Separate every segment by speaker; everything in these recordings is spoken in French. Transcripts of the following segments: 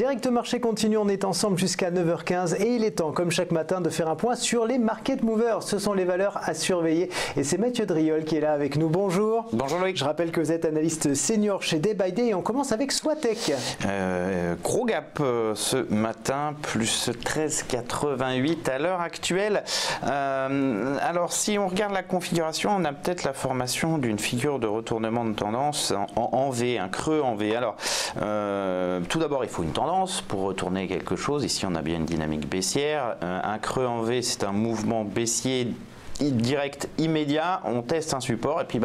Speaker 1: Direct Marché continue, on est ensemble jusqu'à 9h15 et il est temps, comme chaque matin, de faire un point sur les market movers. Ce sont les valeurs à surveiller et c'est Mathieu Driol qui est là avec nous. Bonjour.
Speaker 2: Bonjour Loïc.
Speaker 1: Je rappelle que vous êtes analyste senior chez Day by Day et on commence avec Swatech.
Speaker 2: Gros gap ce matin, plus 13,88 à l'heure actuelle. Alors si on regarde la configuration, on a peut-être la formation d'une figure de retournement de tendance en V, un creux en V. Alors tout d'abord il faut une tendance pour retourner quelque chose. Ici on a bien une dynamique baissière. Un creux en V, c'est un mouvement baissier direct, immédiat, on teste un support et puis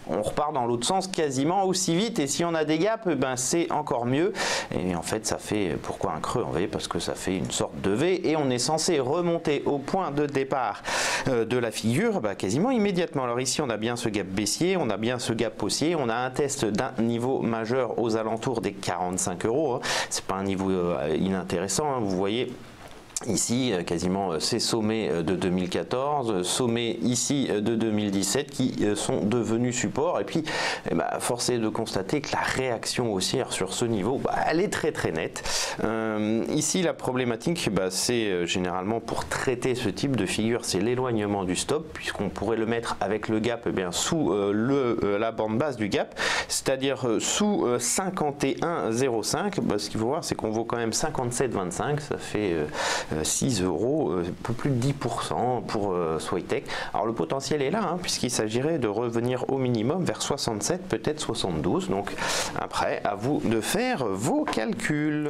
Speaker 2: on repart dans l'autre sens quasiment aussi vite, et si on a des gaps, c'est encore mieux. Et en fait ça fait, pourquoi un creux en V? Parce que ça fait une sorte de V et on est censé remonter au point de départ de la figure quasiment immédiatement. Alors ici on a bien ce gap baissier, on a bien ce gap haussier, on a un test d'un niveau majeur aux alentours des 45 €, hein. C'est pas un niveau inintéressant, hein. Vous voyez ici, quasiment ces sommets de 2014, sommets ici de 2017 qui sont devenus support. Et puis, force est de constater que la réaction haussière sur ce niveau, elle est très très nette. Ici, la problématique, c'est généralement pour traiter ce type de figure, c'est l'éloignement du stop, puisqu'on pourrait le mettre avec le gap sous la bande basse du gap, c'est-à-dire sous 51,05. Ce qu'il faut voir, c'est qu'on vaut quand même 57,25, ça fait 6 €, un peu plus de 10% pour Swatech. Alors le potentiel est là, hein, puisqu'il s'agirait de revenir au minimum vers 67, peut-être 72. Donc après, à vous de faire vos calculs.